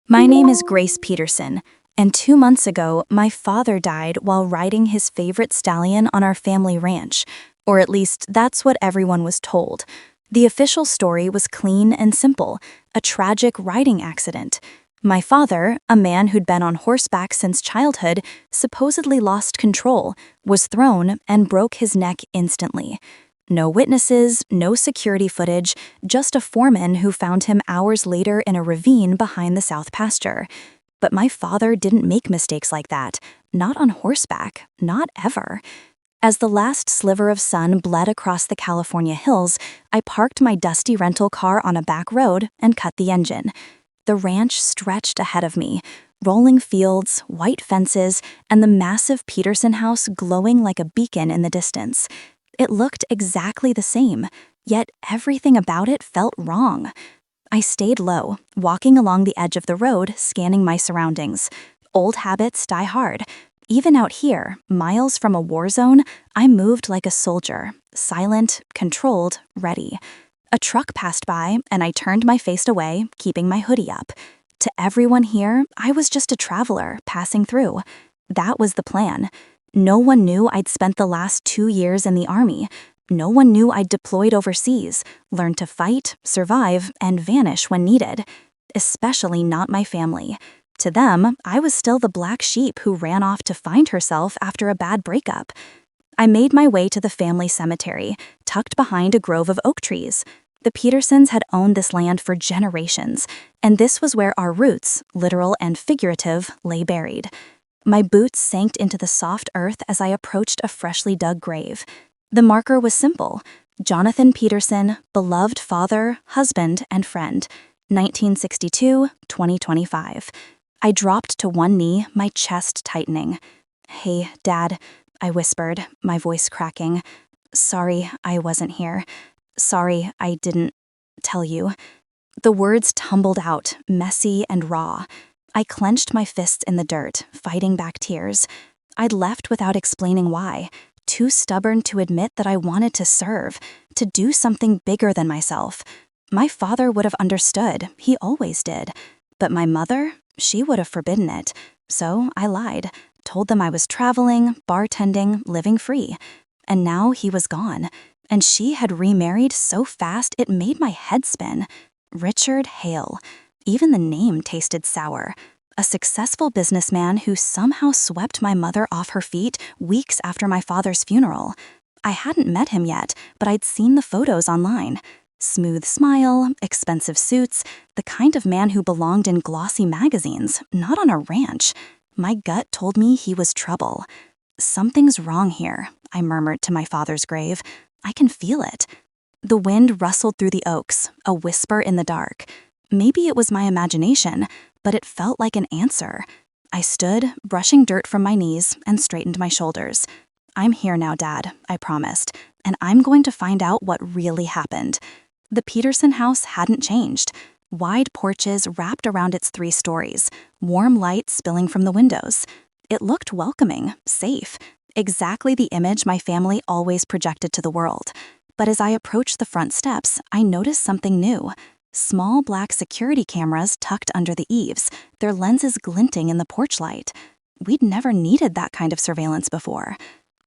My name is Grace Peterson, and 2 months ago, my father died while riding his favorite stallion on our family ranch, or at least that's what everyone was told. The official story was clean and simple, a tragic riding accident. My father, a man who'd been on horseback since childhood, supposedly lost control, was thrown, and broke his neck instantly. No witnesses, no security footage, just a foreman who found him hours later in a ravine behind the south pasture. But my father didn't make mistakes like that, not on horseback, not ever. As the last sliver of sun bled across the California hills, I parked my dusty rental car on a back road and cut the engine. The ranch stretched ahead of me, rolling fields, white fences, and the massive Peterson house glowing like a beacon in the distance. It looked exactly the same, yet everything about it felt wrong. I stayed low, walking along the edge of the road, scanning my surroundings. Old habits die hard. Even out here, miles from a war zone, I moved like a soldier, silent, controlled, ready. A truck passed by, and I turned my face away, keeping my hoodie up. To everyone here, I was just a traveler, passing through. That was the plan. No one knew I'd spent the last 2 years in the army. No one knew I'd deployed overseas, learned to fight, survive, and vanish when needed. Especially not my family. To them, I was still the black sheep who ran off to find herself after a bad breakup. I made my way to the family cemetery, tucked behind a grove of oak trees. The Petersons had owned this land for generations, and this was where our roots, literal and figurative, lay buried. My boots sank into the soft earth as I approached a freshly dug grave. The marker was simple: Jonathan Peterson, beloved father, husband, and friend, 1962-2025. I dropped to one knee, my chest tightening. "Hey, Dad," I whispered, my voice cracking. "Sorry I wasn't here. Sorry I didn't tell you." The words tumbled out, messy and raw. I clenched my fists in the dirt, fighting back tears. I'd left without explaining why, too stubborn to admit that I wanted to serve, to do something bigger than myself. My father would have understood, he always did. But my mother, she would have forbidden it. So I lied, told them I was traveling, bartending, living free. And now he was gone, and she had remarried so fast it made my head spin. Richard Hale. Even the name tasted sour. A successful businessman who somehow swept my mother off her feet weeks after my father's funeral. I hadn't met him yet, but I'd seen the photos online. Smooth smile, expensive suits, the kind of man who belonged in glossy magazines, not on a ranch. My gut told me he was trouble. "Something's wrong here," I murmured to my father's grave. "I can feel it." The wind rustled through the oaks, a whisper in the dark. Maybe it was my imagination, but it felt like an answer. I stood, brushing dirt from my knees, and straightened my shoulders. "I'm here now, Dad," I promised, "and I'm going to find out what really happened." The Peterson house hadn't changed. Wide porches wrapped around its 3 stories, warm light spilling from the windows. It looked welcoming, safe, exactly the image my family always projected to the world. But as I approached the front steps, I noticed something new. Small black security cameras tucked under the eaves, their lenses glinting in the porch light. We'd never needed that kind of surveillance before.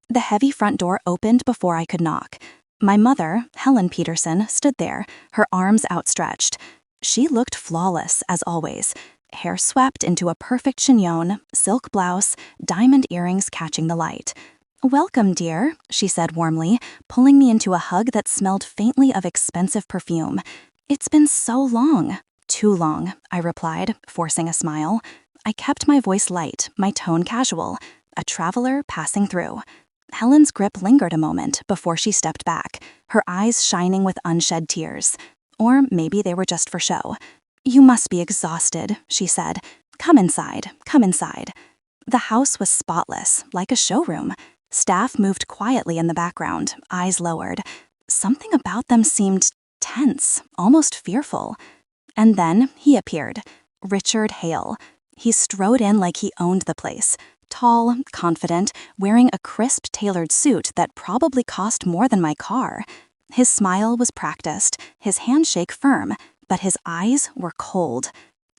The heavy front door opened before I could knock. My mother, Helen Peterson, stood there, her arms outstretched. She looked flawless, as always. Hair swept into a perfect chignon, silk blouse, diamond earrings catching the light. "Welcome, dear," she said warmly, pulling me into a hug that smelled faintly of expensive perfume. "It's been so long." "Too long," I replied, forcing a smile. I kept my voice light, my tone casual. A traveler passing through. Helen's grip lingered a moment before she stepped back, her eyes shining with unshed tears. Or maybe they were just for show. "You must be exhausted," she said. Come inside, come inside." The house was spotless, like a showroom. Staff moved quietly in the background, eyes lowered. Something about them seemed tense, almost fearful. And then he appeared, Richard Hale. He strode in like he owned the place, tall, confident, wearing a crisp tailored suit that probably cost more than my car. His smile was practiced, his handshake firm, but his eyes were cold.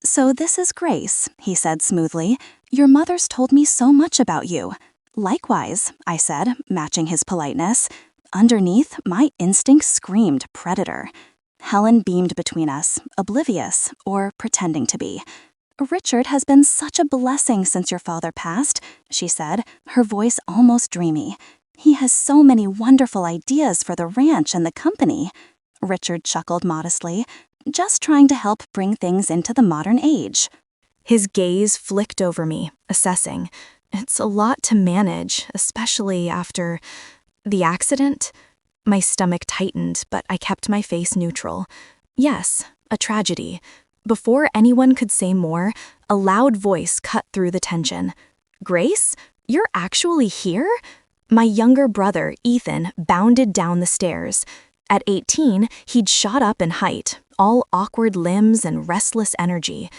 "So this is Grace," he said smoothly. "Your mother's told me so much about you." "Likewise," I said, matching his politeness. Underneath, my instinct screamed predator. Helen beamed between us, oblivious, or pretending to be. "Richard has been such a blessing since your father passed," she said, her voice almost dreamy. "He has so many wonderful ideas for the ranch and the company." Richard chuckled modestly, "Just trying to help bring things into the modern age." His gaze flicked over me, assessing. It's a lot to manage, especially after the accident. My stomach tightened, but I kept my face neutral. Yes, a tragedy. Before anyone could say more, a loud voice cut through the tension. "Grace, you're actually here?" My younger brother, Ethan, bounded down the stairs. At 18, he'd shot up in height, all awkward limbs and restless energy.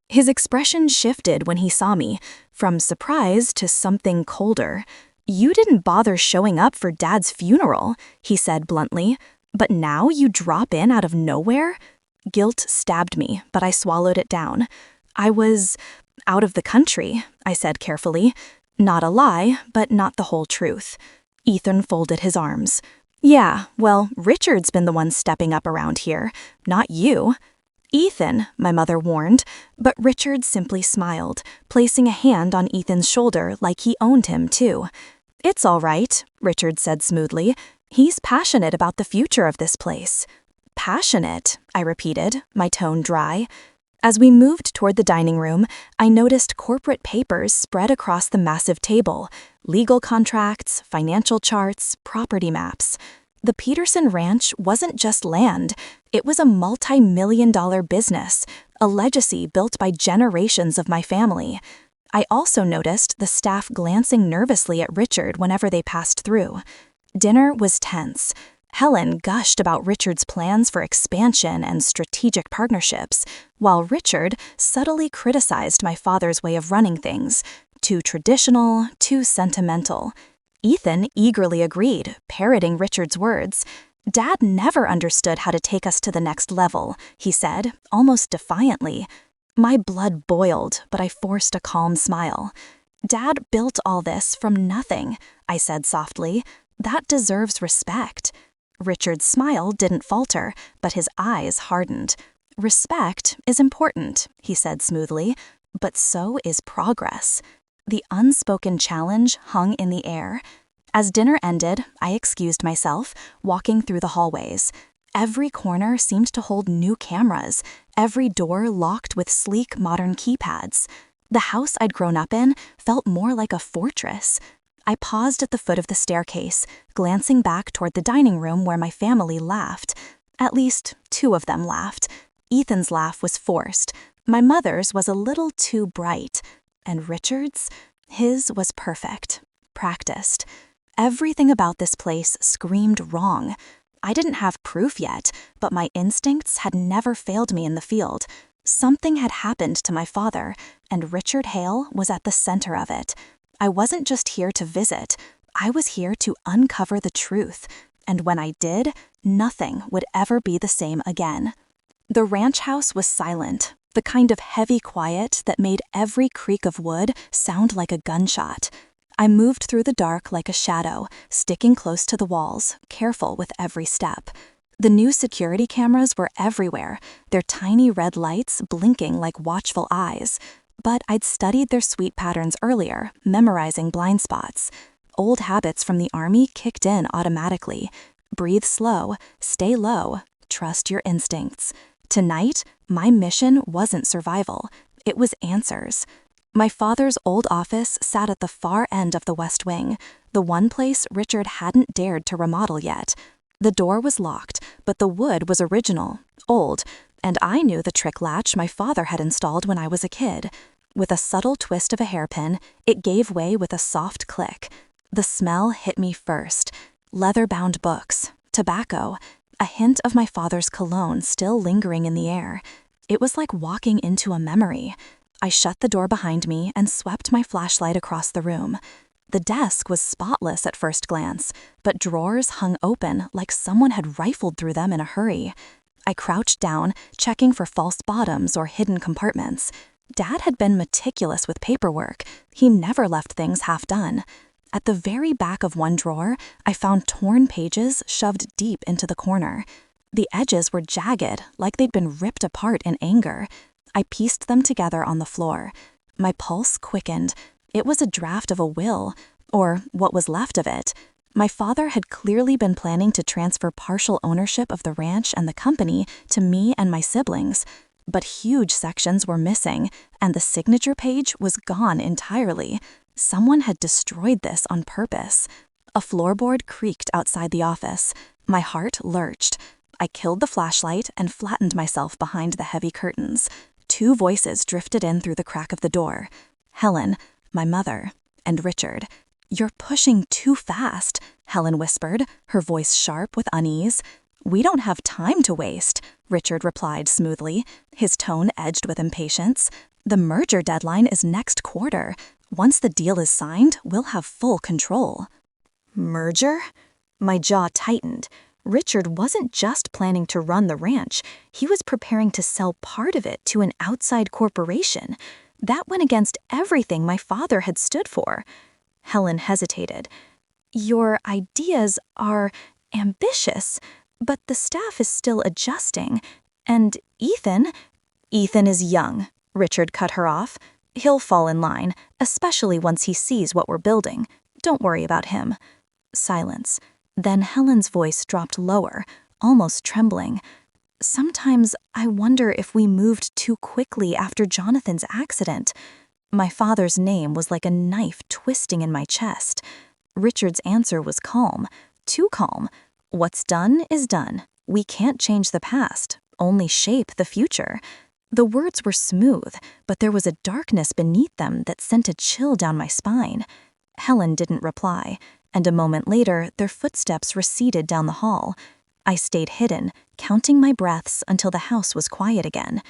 His expression shifted when he saw me, from surprise to something colder. "You didn't bother showing up for Dad's funeral," he said bluntly. "But now you drop in out of nowhere?" Guilt stabbed me, but I swallowed it down. "I was out of the country," I said carefully. Not a lie, but not the whole truth. Ethan folded his arms. "Yeah, well, Richard's been the one stepping up around here, not you." "Ethan," my mother warned, but Richard simply smiled, placing a hand on Ethan's shoulder like he owned him too. "It's all right," Richard said smoothly. "He's passionate about the future of this place." "Passionate," I repeated, my tone dry. As we moved toward the dining room, I noticed corporate papers spread across the massive table, legal contracts, financial charts, property maps. The Peterson Ranch wasn't just land, it was a multi-million-dollar business, a legacy built by generations of my family. I also noticed the staff glancing nervously at Richard whenever they passed through. Dinner was tense. Helen gushed about Richard's plans for expansion and strategic partnerships, while Richard subtly criticized my father's way of running things. Too traditional, too sentimental. Ethan eagerly agreed, parroting Richard's words. "Dad never understood how to take us to the next level," he said, almost defiantly. My blood boiled, but I forced a calm smile. "Dad built all this from nothing," I said softly. "That deserves respect." Richard's smile didn't falter, but his eyes hardened. "Respect is important," he said smoothly, "but so is progress." The unspoken challenge hung in the air. As dinner ended, I excused myself, walking through the hallways. Every corner seemed to hold new cameras, every door locked with sleek modern keypads. The house I'd grown up in felt more like a fortress. I paused at the foot of the staircase, glancing back toward the dining room where my family laughed. At least 2 of them laughed. Ethan's laugh was forced. My mother's was a little too bright. And Richard's? His was perfect. Practiced. Everything about this place screamed wrong. I didn't have proof yet, but my instincts had never failed me in the field. Something had happened to my father, and Richard Hale was at the center of it. I wasn't just here to visit. I was here to uncover the truth. And when I did, nothing would ever be the same again. The ranch house was silent, the kind of heavy quiet that made every creak of wood sound like a gunshot. I moved through the dark like a shadow, sticking close to the walls, careful with every step. The new security cameras were everywhere, their tiny red lights blinking like watchful eyes. But I'd studied their sweep patterns earlier, memorizing blind spots. Old habits from the army kicked in automatically. Breathe slow, stay low, trust your instincts. Tonight, my mission wasn't survival. It was answers. My father's old office sat at the far end of the West Wing, the one place Richard hadn't dared to remodel yet. The door was locked, but the wood was original, old, and I knew the trick latch my father had installed when I was a kid. With a subtle twist of a hairpin, it gave way with a soft click. The smell hit me first. Leather-bound books, tobacco, a hint of my father's cologne still lingering in the air. It was like walking into a memory. I shut the door behind me and swept my flashlight across the room. The desk was spotless at first glance, but drawers hung open like someone had rifled through them in a hurry. I crouched down, checking for false bottoms or hidden compartments. Dad had been meticulous with paperwork. He never left things half done. At the very back of one drawer, I found torn pages shoved deep into the corner. The edges were jagged, like they'd been ripped apart in anger. I pieced them together on the floor. My pulse quickened. It was a draft of a will, or what was left of it. My father had clearly been planning to transfer partial ownership of the ranch and the company to me and my siblings. But huge sections were missing, and the signature page was gone entirely. Someone had destroyed this on purpose. A floorboard creaked outside the office. My heart lurched. I killed the flashlight and flattened myself behind the heavy curtains. Two voices drifted in through the crack of the door. Helen, my mother, and Richard. "You're pushing too fast," Helen whispered, her voice sharp with unease. "We don't have time to waste," Richard replied smoothly, his tone edged with impatience. "The merger deadline is next quarter. Once the deal is signed, we'll have full control." Merger? My jaw tightened. Richard wasn't just planning to run the ranch. He was preparing to sell part of it to an outside corporation. That went against everything my father had stood for. Helen hesitated. "Your ideas are ambitious, but the staff is still adjusting. And Ethan is young," Richard cut her off. "He'll fall in line, especially once he sees what we're building. Don't worry about him." Silence. Then Helen's voice dropped lower, almost trembling. "Sometimes I wonder if we moved too quickly after Jonathan's accident." My father's name was like a knife twisting in my chest. Richard's answer was calm, too calm. "What's done is done. We can't change the past, only shape the future." The words were smooth, but there was a darkness beneath them that sent a chill down my spine. Helen didn't reply, and a moment later, their footsteps receded down the hall. I stayed hidden, counting my breaths until the house was quiet again.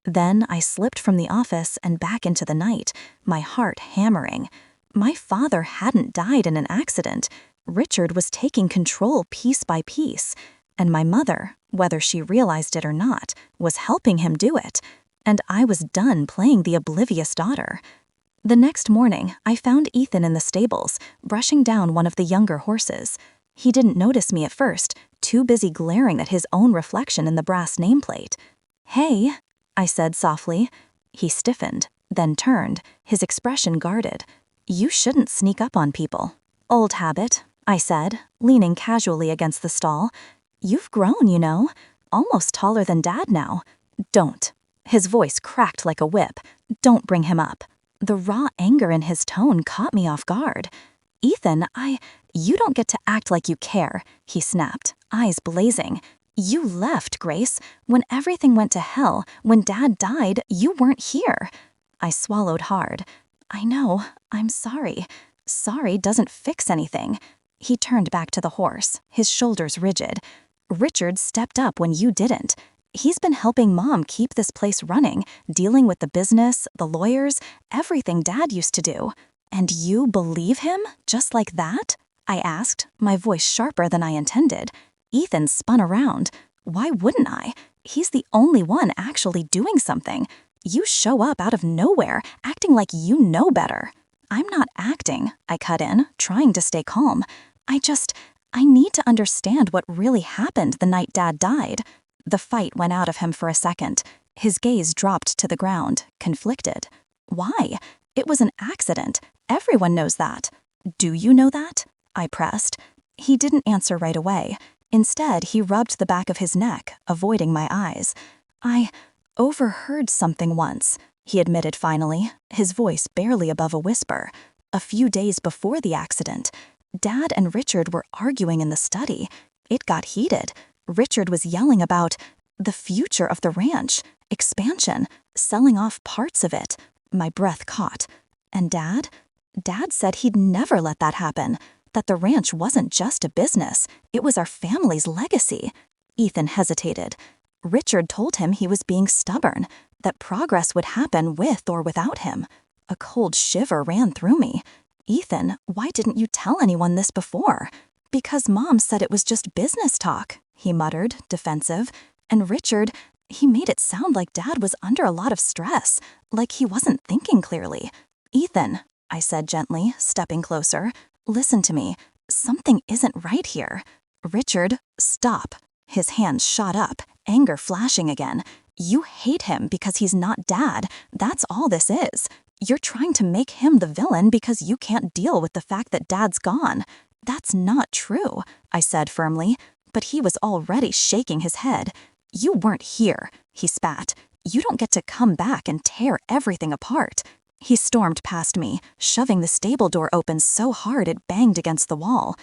Then I slipped from the office and back into the night, my heart hammering. My father hadn't died in an accident. Richard was taking control piece by piece. And my mother, whether she realized it or not, was helping him do it. And I was done playing the oblivious daughter. The next morning, I found Ethan in the stables, brushing down one of the younger horses. He didn't notice me at first, too busy glaring at his own reflection in the brass nameplate. "Hey," I said softly. He stiffened, then turned, his expression guarded. "You shouldn't sneak up on people." "Old habit," I said, leaning casually against the stall. "You've grown, you know. Almost taller than Dad now." "Don't." His voice cracked like a whip. "Don't bring him up." The raw anger in his tone caught me off guard. "Ethan, you don't get to act like you care," he snapped, eyes blazing. "You left, Grace. When everything went to hell, when Dad died, you weren't here." I swallowed hard. "I know. I'm sorry. Sorry doesn't fix anything." He turned back to the horse, his shoulders rigid. "Richard stepped up when you didn't. He's been helping Mom keep this place running, dealing with the business, the lawyers, everything Dad used to do. And you believe him, just like that?" I asked, my voice sharper than I intended. Ethan spun around. "Why wouldn't I? He's the only one actually doing something. You show up out of nowhere, acting like you know better." "I'm not acting," I cut in, trying to stay calm. I need to understand what really happened the night Dad died." The fight went out of him for a second. His gaze dropped to the ground, conflicted. "Why? It was an accident. Everyone knows that." "Do you know that?" I pressed. He didn't answer right away. Instead, he rubbed the back of his neck, avoiding my eyes. "I overheard something once," he admitted finally, his voice barely above a whisper. "A few days before the accident. Dad and Richard were arguing in the study. It got heated. Richard was yelling about the future of the ranch, expansion, selling off parts of it." My breath caught. "And Dad? Dad said he'd never let that happen, that the ranch wasn't just a business, it was our family's legacy." Ethan hesitated. "Richard told him he was being stubborn, that progress would happen with or without him." A cold shiver ran through me. "Ethan, why didn't you tell anyone this before?" "Because Mom said it was just business talk," he muttered, defensive. And Richard, he made it sound like Dad was under a lot of stress, like he wasn't thinking clearly. "Ethan," I said gently, stepping closer, "listen to me. Something isn't right here." "Richard, stop." His hands shot up, anger flashing again. "You hate him because he's not Dad. That's all this is. You're trying to make him the villain because you can't deal with the fact that Dad's gone." "That's not true," I said firmly, but he was already shaking his head. "You weren't here," he spat. "You don't get to come back and tear everything apart." He stormed past me, shoving the stable door open so hard it banged against the wall.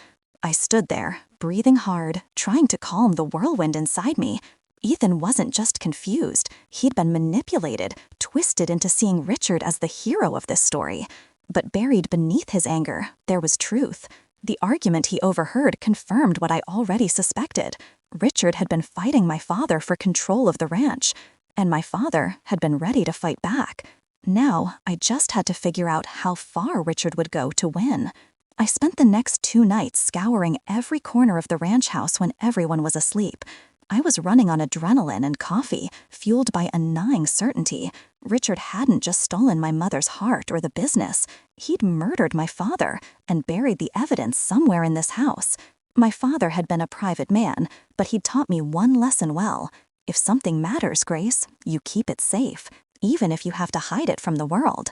I stood there, breathing hard, trying to calm the whirlwind inside me. Ethan wasn't just confused. He'd been manipulated, twisted into seeing Richard as the hero of this story. But buried beneath his anger, there was truth. The argument he overheard confirmed what I already suspected. Richard had been fighting my father for control of the ranch, and my father had been ready to fight back. Now, I just had to figure out how far Richard would go to win. I spent the next 2 nights scouring every corner of the ranch house when everyone was asleep. I was running on adrenaline and coffee, fueled by a gnawing certainty. Richard hadn't just stolen my mother's heart or the business. He'd murdered my father and buried the evidence somewhere in this house. My father had been a private man, but he'd taught me one lesson well. If something matters, Grace, you keep it safe, even if you have to hide it from the world.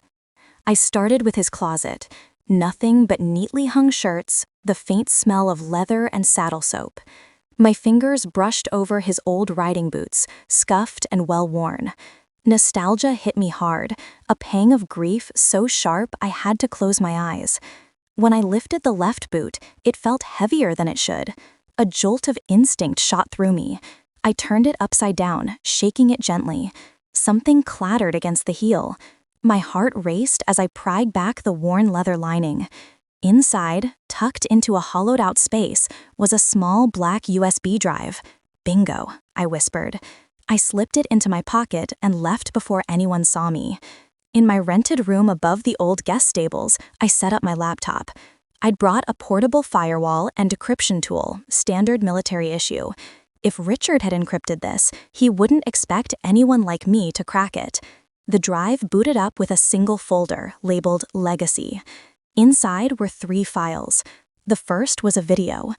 I started with his closet. Nothing but neatly hung shirts, the faint smell of leather and saddle soap. My fingers brushed over his old riding boots, scuffed and well-worn. Nostalgia hit me hard, a pang of grief so sharp I had to close my eyes. When I lifted the left boot, it felt heavier than it should. A jolt of instinct shot through me. I turned it upside down, shaking it gently. Something clattered against the heel. My heart raced as I pried back the worn leather lining. Inside, tucked into a hollowed-out space, was a small black USB drive. "Bingo," I whispered. I slipped it into my pocket and left before anyone saw me. In my rented room above the old guest stables, I set up my laptop. I'd brought a portable firewall and decryption tool, standard military issue. If Richard had encrypted this, he wouldn't expect anyone like me to crack it. The drive booted up with a single folder labeled Legacy. Inside were 3 files. The first was a video.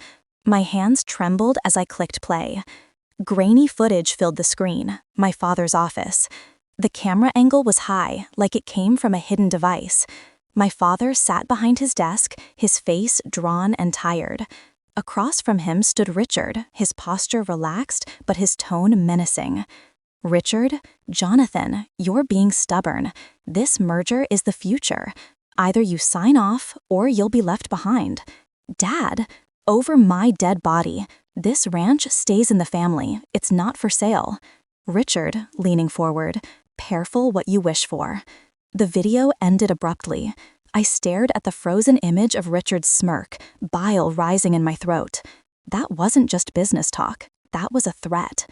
My hands trembled as I clicked play. Grainy footage filled the screen, my father's office. The camera angle was high, like it came from a hidden device. My father sat behind his desk, his face drawn and tired. Across from him stood Richard, his posture relaxed, but his tone menacing. "Richard, Jonathan, you're being stubborn. This merger is the future. Either you sign off, or you'll be left behind. Dad, over my dead body. This ranch stays in the family. It's not for sale." Richard, leaning forward, "Careful what you wish for." The video ended abruptly. I stared at the frozen image of Richard's smirk, bile rising in my throat. That wasn't just business talk. That was a threat.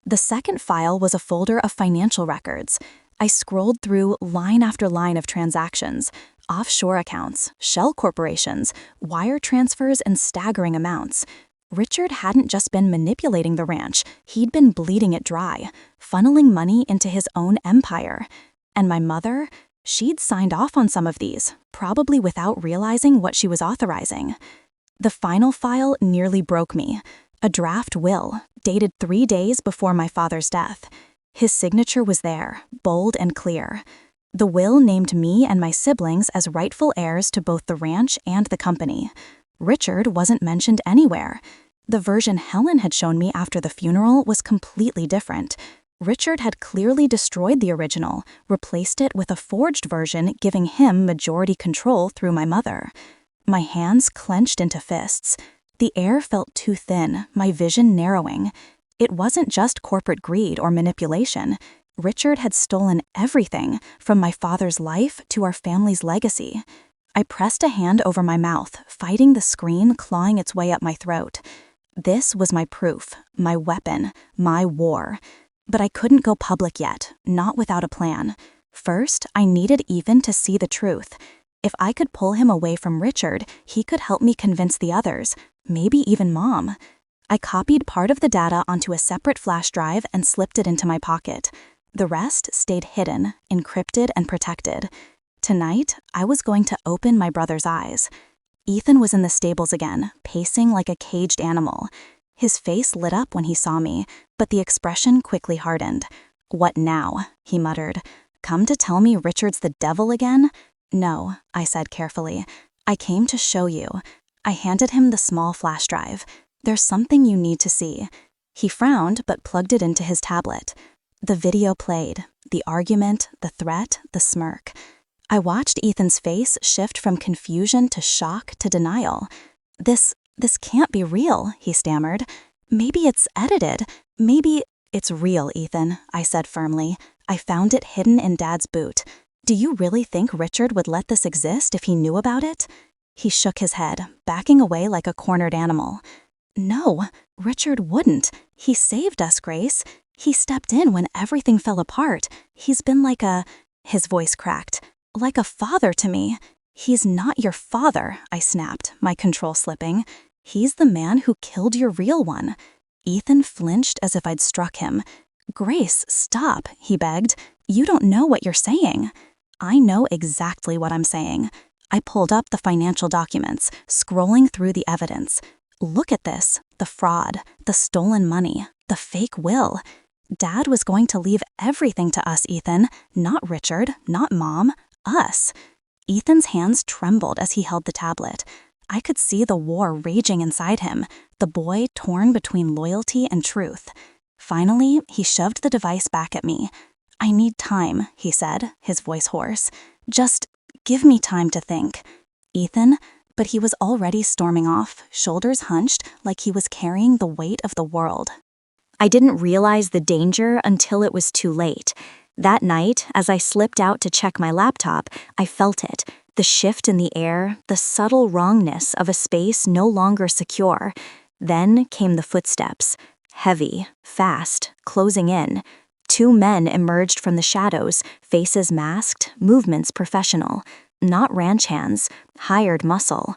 The second file was a folder of financial records. I scrolled through line after line of transactions, offshore accounts, shell corporations, wire transfers, and staggering amounts. Richard hadn't just been manipulating the ranch, he'd been bleeding it dry, funneling money into his own empire. And my mother? She'd signed off on some of these, probably without realizing what she was authorizing. The final file nearly broke me. A draft will, dated 3 days before my father's death. His signature was there, bold and clear. The will named me and my siblings as rightful heirs to both the ranch and the company. Richard wasn't mentioned anywhere. The version Helen had shown me after the funeral was completely different. Richard had clearly destroyed the original, replaced it with a forged version giving him majority control through my mother. My hands clenched into fists. The air felt too thin, my vision narrowing. It wasn't just corporate greed or manipulation. Richard had stolen everything, from my father's life to our family's legacy. I pressed a hand over my mouth, fighting the scream clawing its way up my throat. This was my proof, my weapon, my war. But I couldn't go public yet, not without a plan. First, I needed Ethan to see the truth. If I could pull him away from Richard, he could help me convince the others, maybe even Mom. I copied part of the data onto a separate flash drive and slipped it into my pocket. The rest stayed hidden, encrypted, and protected. Tonight, I was going to open my brother's eyes. Ethan was in the stables again, pacing like a caged animal. His face lit up when he saw me, but the expression quickly hardened. "What now?" he muttered. "Come to tell me Richard's the devil again?" "No," I said carefully. "I came to show you." I handed him the small flash drive. "There's something you need to see." He frowned but plugged it into his tablet. The video played. The argument, the threat, the smirk. I watched Ethan's face shift from confusion to shock to denial. This can't be real," he stammered. "Maybe it's edited. Maybe—" "It's real, Ethan," I said firmly. "I found it hidden in Dad's boot. Do you really think Richard would let this exist if he knew about it?" He shook his head, backing away like a cornered animal. "No, Richard wouldn't. He saved us, Grace. He stepped in when everything fell apart. He's been like a—" his voice cracked. "Like a father to me." "He's not your father," I snapped, my control slipping. "He's the man who killed your real one." Ethan flinched as if I'd struck him. "Grace, stop," he begged. "You don't know what you're saying." "I know exactly what I'm saying." I pulled up the financial documents, scrolling through the evidence. "Look at this. The fraud, the stolen money, the fake will. Dad was going to leave everything to us, Ethan. Not Richard, not Mom, us." Ethan's hands trembled as he held the tablet. I could see the war raging inside him, the boy torn between loyalty and truth. Finally, he shoved the device back at me. "I need time," he said, his voice hoarse. "Just give me time to think." "Ethan," but he was already storming off, shoulders hunched like he was carrying the weight of the world. I didn't realize the danger until it was too late. That night, as I slipped out to check my laptop, I felt it. The shift in the air, the subtle wrongness of a space no longer secure. Then came the footsteps. Heavy, fast, closing in. 2 men emerged from the shadows, faces masked, movements professional. Not ranch hands, hired muscle.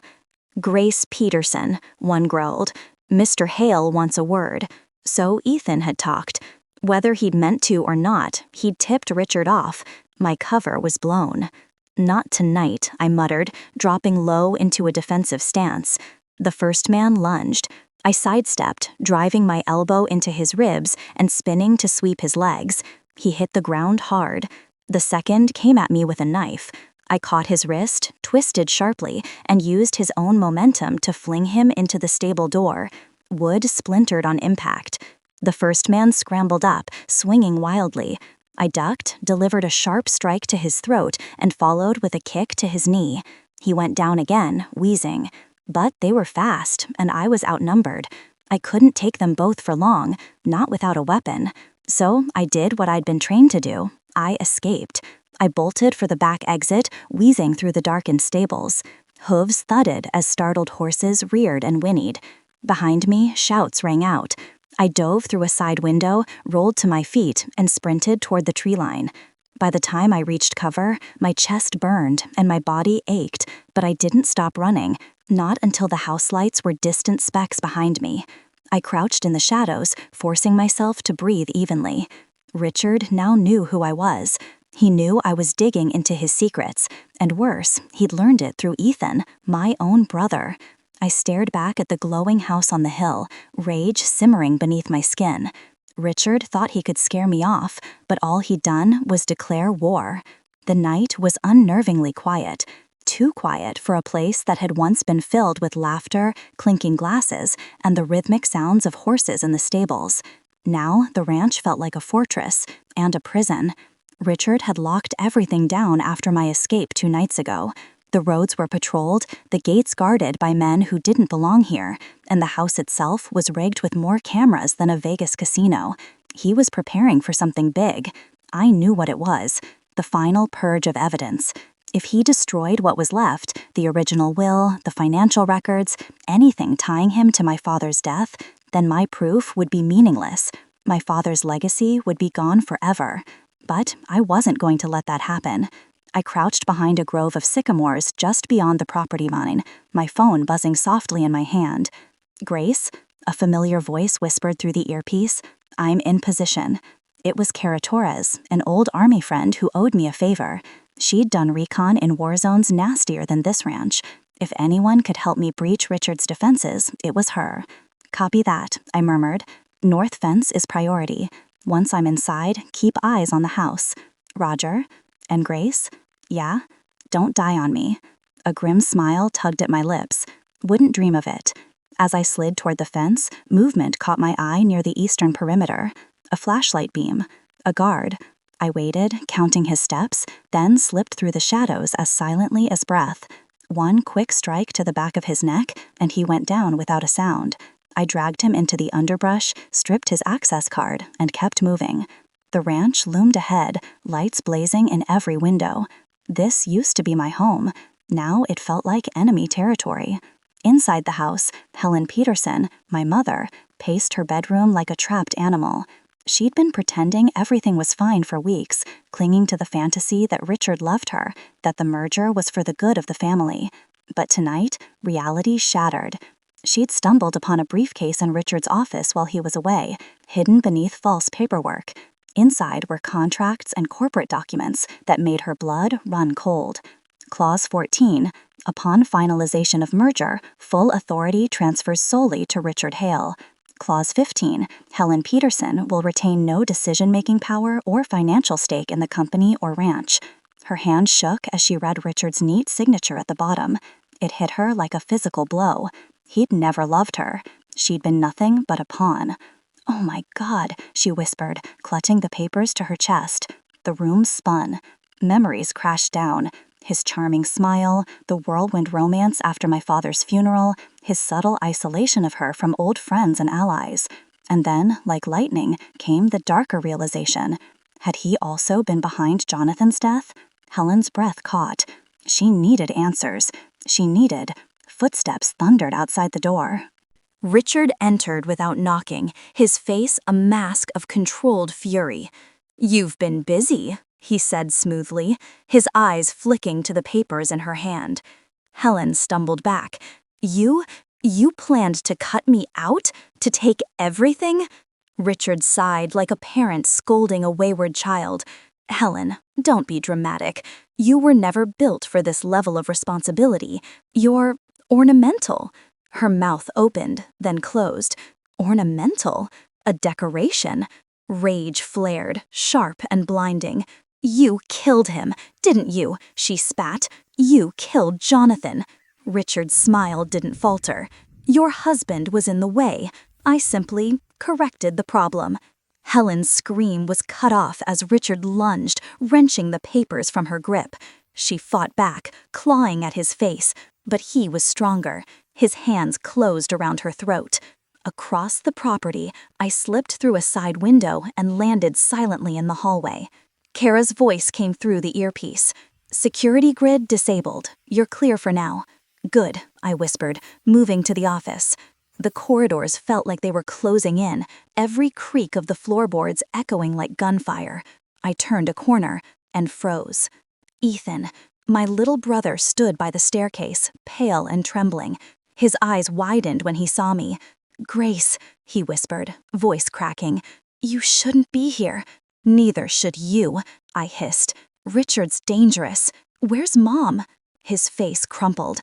"Grace Peterson," one growled. "Mr. Hale wants a word." So Ethan had talked. Whether he'd meant to or not, he'd tipped Richard off. My cover was blown. "Not tonight," I muttered, dropping low into a defensive stance. The first man lunged. I sidestepped, driving my elbow into his ribs and spinning to sweep his legs. He hit the ground hard. The second came at me with a knife. I caught his wrist, twisted sharply, and used his own momentum to fling him into the stable door. Wood splintered on impact. The first man scrambled up, swinging wildly. I ducked, delivered a sharp strike to his throat, and followed with a kick to his knee. He went down again, wheezing. But they were fast, and I was outnumbered. I couldn't take them both for long, not without a weapon. So I did what I'd been trained to do. I escaped. I bolted for the back exit, wheezing through the darkened stables. Hooves thudded as startled horses reared and whinnied. Behind me, shouts rang out. I dove through a side window, rolled to my feet, and sprinted toward the tree line. By the time I reached cover, my chest burned and my body ached, but I didn't stop running, not until the house lights were distant specks behind me. I crouched in the shadows, forcing myself to breathe evenly. Richard now knew who I was. He knew I was digging into his secrets, and worse, he'd learned it through Ethan, my own brother. I stared back at the glowing house on the hill, rage simmering beneath my skin. Richard thought he could scare me off, but all he'd done was declare war. The night was unnervingly quiet, too quiet for a place that had once been filled with laughter, clinking glasses, and the rhythmic sounds of horses in the stables. Now the ranch felt like a fortress and a prison. Richard had locked everything down after my escape 2 nights ago. The roads were patrolled, the gates guarded by men who didn't belong here, and the house itself was rigged with more cameras than a Vegas casino. He was preparing for something big. I knew what it was, the final purge of evidence. If he destroyed what was left, the original will, the financial records, anything tying him to my father's death, then my proof would be meaningless. My father's legacy would be gone forever. But I wasn't going to let that happen. I crouched behind a grove of sycamores just beyond the property line, my phone buzzing softly in my hand. "Grace?" A familiar voice whispered through the earpiece. "I'm in position." It was Cara Torres, an old army friend who owed me a favor. She'd done recon in war zones nastier than this ranch. If anyone could help me breach Richard's defenses, it was her. "Copy that," I murmured. "North fence is priority. Once I'm inside, keep eyes on the house." "Roger." "And Grace?" "Yeah?" "Don't die on me." A grim smile tugged at my lips. "Wouldn't dream of it." As I slid toward the fence, movement caught my eye near the eastern perimeter. A flashlight beam. A guard. I waited, counting his steps, then slipped through the shadows as silently as breath. One quick strike to the back of his neck, and he went down without a sound. I dragged him into the underbrush, stripped his access card, and kept moving. The ranch loomed ahead, lights blazing in every window. This used to be my home. Now it felt like enemy territory. Inside the house, Helen Peterson, my mother, paced her bedroom like a trapped animal. She'd been pretending everything was fine for weeks, clinging to the fantasy that Richard loved her, that the merger was for the good of the family. But tonight, reality shattered. She'd stumbled upon a briefcase in Richard's office while he was away, hidden beneath false paperwork. Inside were contracts and corporate documents that made her blood run cold. Clause 14. Upon finalization of merger, full authority transfers solely to Richard Hale. Clause 15. Helen Peterson will retain no decision-making power or financial stake in the company or ranch. Her hand shook as she read Richard's neat signature at the bottom. It hit her like a physical blow. He'd never loved her. She'd been nothing but a pawn. "Oh my God," she whispered, clutching the papers to her chest. The room spun. Memories crashed down. His charming smile, the whirlwind romance after my father's funeral, his subtle isolation of her from old friends and allies. And then, like lightning, came the darker realization. Had he also been behind Jonathan's death? Helen's breath caught. She needed answers. She needed... Footsteps thundered outside the door. Richard entered without knocking, his face a mask of controlled fury. "You've been busy," he said smoothly, his eyes flicking to the papers in her hand. Helen stumbled back. You planned to cut me out? To take everything?" Richard sighed like a parent scolding a wayward child. "Helen, don't be dramatic. You were never built for this level of responsibility. You're ornamental." Her mouth opened, then closed. Ornamental? A decoration? Rage flared, sharp and blinding. "You killed him, didn't you?" she spat. "You killed Jonathan." Richard's smile didn't falter. "Your husband was in the way. I simply corrected the problem." Helen's scream was cut off as Richard lunged, wrenching the papers from her grip. She fought back, clawing at his face, but he was stronger. His hands closed around her throat. Across the property, I slipped through a side window and landed silently in the hallway. Kara's voice came through the earpiece. "Security grid disabled. You're clear for now." "Good," I whispered, moving to the office. The corridors felt like they were closing in, every creak of the floorboards echoing like gunfire. I turned a corner and froze. Ethan, my little brother, stood by the staircase, pale and trembling. His eyes widened when he saw me. "Grace," he whispered, voice cracking, "you shouldn't be here." "Neither should you," I hissed. "Richard's dangerous. Where's Mom?" His face crumpled.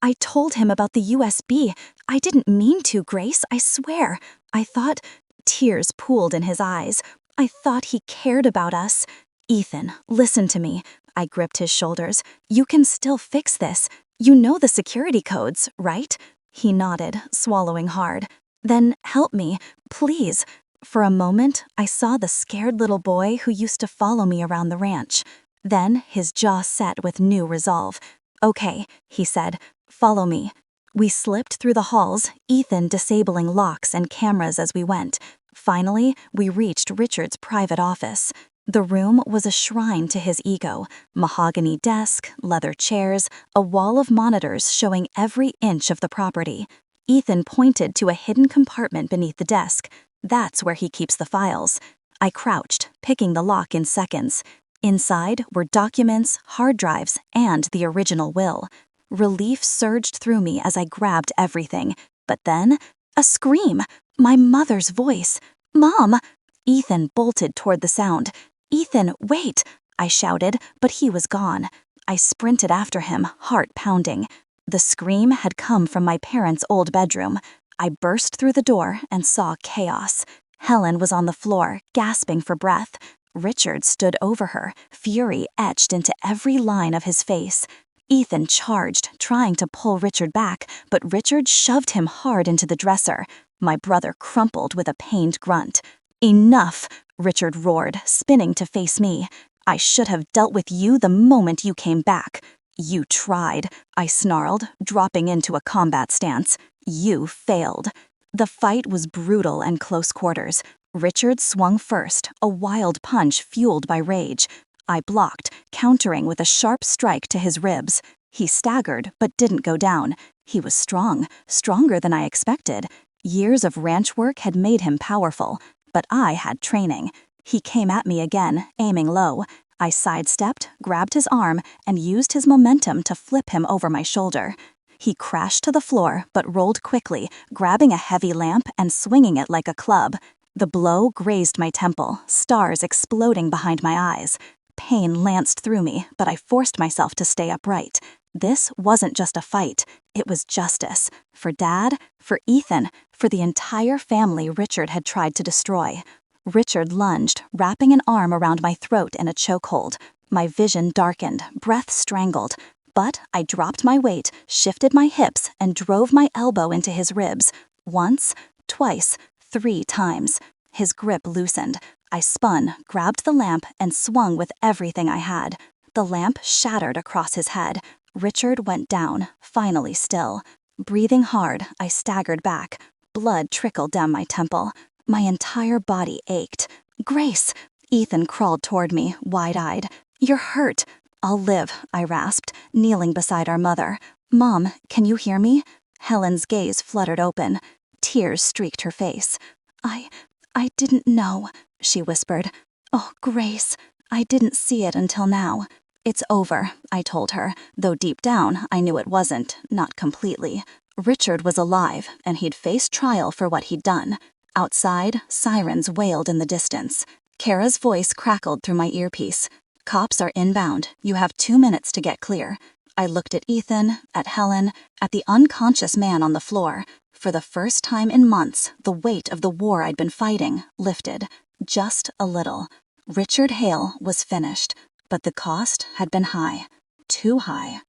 I told him about the USB. I didn't mean to, Grace, I swear. I thought..." Tears pooled in his eyes. "I thought he cared about us." "Ethan, listen to me." I gripped his shoulders. "You can still fix this. You know the security codes, right?" He nodded, swallowing hard. "Then help me, please." For a moment, I saw the scared little boy who used to follow me around the ranch. Then his jaw set with new resolve. "Okay," he said, "follow me." We slipped through the halls, Ethan disabling locks and cameras as we went. Finally, we reached Richard's private office. The room was a shrine to his ego. Mahogany desk, leather chairs, a wall of monitors showing every inch of the property. Ethan pointed to a hidden compartment beneath the desk. "That's where he keeps the files." I crouched, picking the lock in seconds. Inside were documents, hard drives, and the original will. Relief surged through me as I grabbed everything. But then, A scream! My mother's voice. "Mom!" Ethan bolted toward the sound. "Ethan, wait!" I shouted, but he was gone. I sprinted after him, heart pounding. The scream had come from my parents' old bedroom. I burst through the door and saw chaos. Helen was on the floor, gasping for breath. Richard stood over her, fury etched into every line of his face. Ethan charged, trying to pull Richard back, but Richard shoved him hard into the dresser. My brother crumpled with a pained grunt. "Enough!" Richard roared, spinning to face me. "I should have dealt with you the moment you came back." "You tried," I snarled, dropping into a combat stance. "You failed." The fight was brutal and close quarters. Richard swung first, a wild punch fueled by rage. I blocked, countering with a sharp strike to his ribs. He staggered, but didn't go down. He was strong, stronger than I expected. Years of ranch work had made him powerful, but I had training. He came at me again, aiming low. I sidestepped, grabbed his arm, and used his momentum to flip him over my shoulder. He crashed to the floor, but rolled quickly, grabbing a heavy lamp and swinging it like a club. The blow grazed my temple, stars exploding behind my eyes. Pain lanced through me, but I forced myself to stay upright. This wasn't just a fight, it was justice. For Dad, for Ethan, for the entire family Richard had tried to destroy. Richard lunged, wrapping an arm around my throat in a chokehold. My vision darkened, breath strangled. But I dropped my weight, shifted my hips, and drove my elbow into his ribs. Once, twice, 3 times. His grip loosened. I spun, grabbed the lamp, and swung with everything I had. The lamp shattered across his head. Richard went down, finally still. Breathing hard, I staggered back. Blood trickled down my temple. My entire body ached. "Grace!" Ethan crawled toward me, wide-eyed. "You're hurt." "I'll live," I rasped, kneeling beside our mother. "Mom, can you hear me?" Helen's gaze fluttered open. Tears streaked her face. I didn't know," she whispered. "Oh, Grace, I didn't see it until now." "It's over," I told her, though deep down I knew it wasn't, not completely. Richard was alive, and he'd face trial for what he'd done. Outside, sirens wailed in the distance. Kara's voice crackled through my earpiece. "Cops are inbound. You have 2 minutes to get clear." I looked at Ethan, at Helen, at the unconscious man on the floor. For the first time in months, the weight of the war I'd been fighting lifted. Just a little. Richard Hale was finished, but the cost had been high. Too high.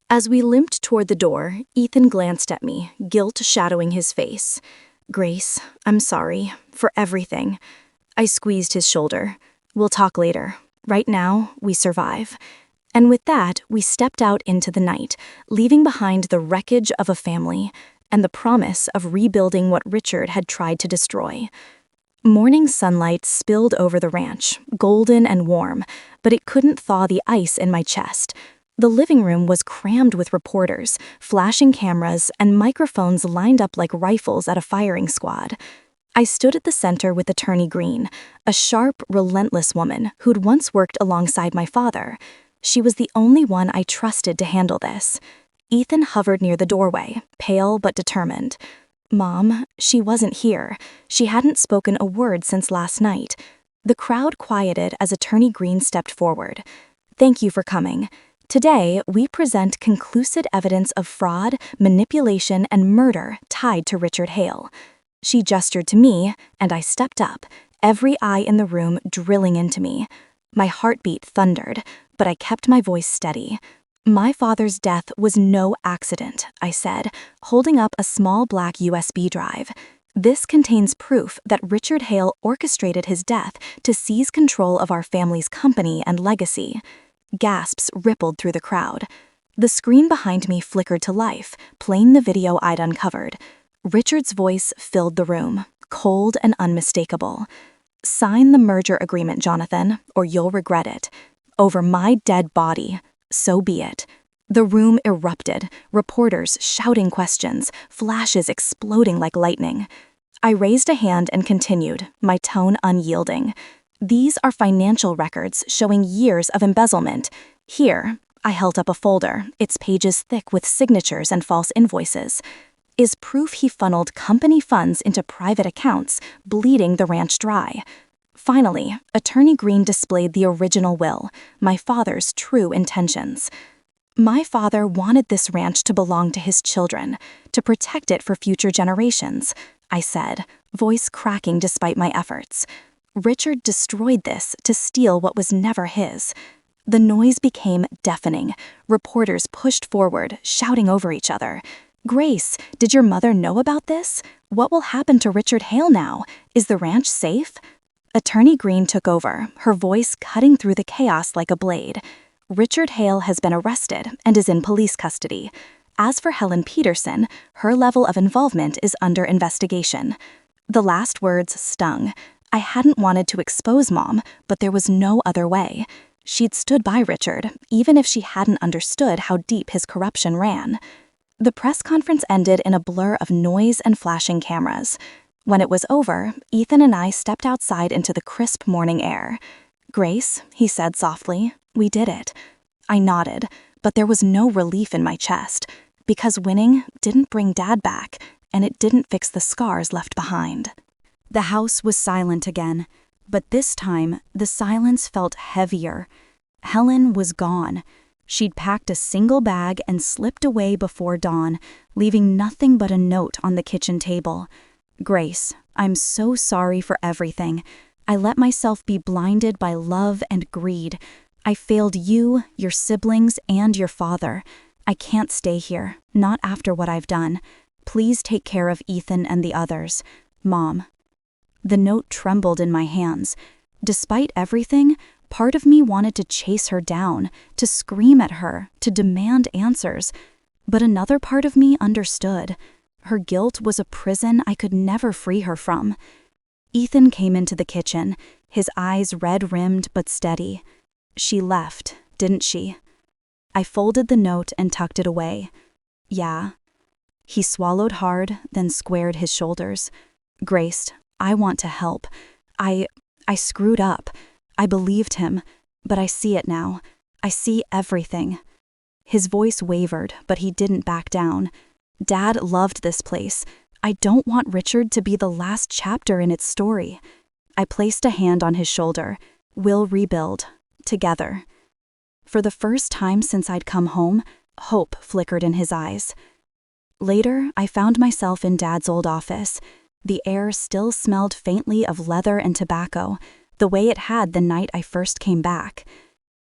As we limped toward the door, Ethan glanced at me, guilt shadowing his face. "Grace, I'm sorry. For everything." I squeezed his shoulder. "We'll talk later. Right now, we survive." And with that, we stepped out into the night, leaving behind the wreckage of a family and the promise of rebuilding what Richard had tried to destroy. Morning sunlight spilled over the ranch, golden and warm, but it couldn't thaw the ice in my chest. The living room was crammed with reporters, flashing cameras, and microphones lined up like rifles at a firing squad. I stood at the center with Attorney Green, a sharp, relentless woman who'd once worked alongside my father. She was the only one I trusted to handle this. Ethan hovered near the doorway, pale but determined. "Mom, she wasn't here. She hadn't spoken a word since last night." The crowd quieted as Attorney Green stepped forward. "Thank you for coming. Today, we present conclusive evidence of fraud, manipulation, and murder tied to Richard Hale." She gestured to me, and I stepped up, every eye in the room drilling into me. My heartbeat thundered, but I kept my voice steady. "My father's death was no accident," I said, holding up a small black USB drive. "This contains proof that Richard Hale orchestrated his death to seize control of our family's company and legacy." Gasps rippled through the crowd. The screen behind me flickered to life, playing the video I'd uncovered. Richard's voice filled the room, cold and unmistakable. "Sign the merger agreement, Jonathan, or you'll regret it. Over my dead body. So be it." The room erupted, reporters shouting questions, flashes exploding like lightning. I raised a hand and continued, my tone unyielding. "These are financial records showing years of embezzlement. Here," I held up a folder, its pages thick with signatures and false invoices. is proof he funneled company funds into private accounts, bleeding the ranch dry. Finally, Attorney Green displayed the original will, my father's true intentions. My father wanted this ranch to belong to his children, to protect it for future generations, I said, voice cracking despite my efforts. Richard destroyed this to steal what was never his. The noise became deafening. Reporters pushed forward, shouting over each other. "Grace, did your mother know about this? What will happen to Richard Hale now? Is the ranch safe?" Attorney Green took over, her voice cutting through the chaos like a blade. "Richard Hale has been arrested and is in police custody. As for Helen Peterson, her level of involvement is under investigation." The last words stung. I hadn't wanted to expose Mom, but there was no other way. She'd stood by Richard, even if she hadn't understood how deep his corruption ran. The press conference ended in a blur of noise and flashing cameras. When it was over, Ethan and I stepped outside into the crisp morning air. "Grace," he said softly, "we did it." I nodded, but there was no relief in my chest, because winning didn't bring Dad back, and it didn't fix the scars left behind. The house was silent again, but this time the silence felt heavier. Helen was gone. She'd packed a single bag and slipped away before dawn, leaving nothing but a note on the kitchen table. "Grace, I'm so sorry for everything. I let myself be blinded by love and greed. I failed you, your siblings, and your father. I can't stay here, not after what I've done. Please take care of Ethan and the others. Mom." The note trembled in my hands. Despite everything, part of me wanted to chase her down, to scream at her, to demand answers. But another part of me understood. Her guilt was a prison I could never free her from. Ethan came into the kitchen, his eyes red-rimmed but steady. "She left, didn't she?" I folded the note and tucked it away. "Yeah." He swallowed hard, then squared his shoulders. "Grace, I want to help. I screwed up. I believed him, but I see it now. I see everything." His voice wavered, but he didn't back down. "Dad loved this place. I don't want Richard to be the last chapter in its story." I placed a hand on his shoulder. "We'll rebuild. Together." For the first time since I'd come home, hope flickered in his eyes. Later, I found myself in Dad's old office. The air still smelled faintly of leather and tobacco, the way it had the night I first came back.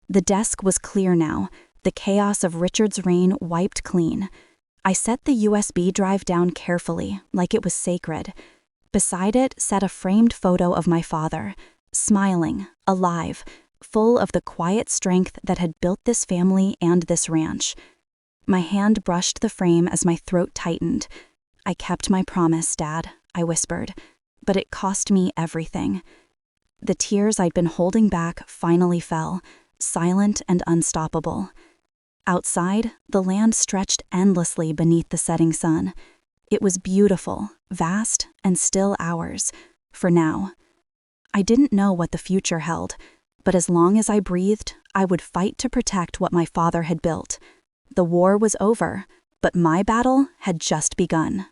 The desk was clear now, the chaos of Richard's reign wiped clean. I set the USB drive down carefully, like it was sacred. Beside it sat a framed photo of my father, smiling, alive, full of the quiet strength that had built this family and this ranch. My hand brushed the frame as my throat tightened. "I kept my promise, Dad," I whispered, "but it cost me everything." The tears I'd been holding back finally fell, silent and unstoppable. Outside, the land stretched endlessly beneath the setting sun. It was beautiful, vast, and still ours, for now. I didn't know what the future held, but as long as I breathed, I would fight to protect what my father had built. The war was over, but my battle had just begun.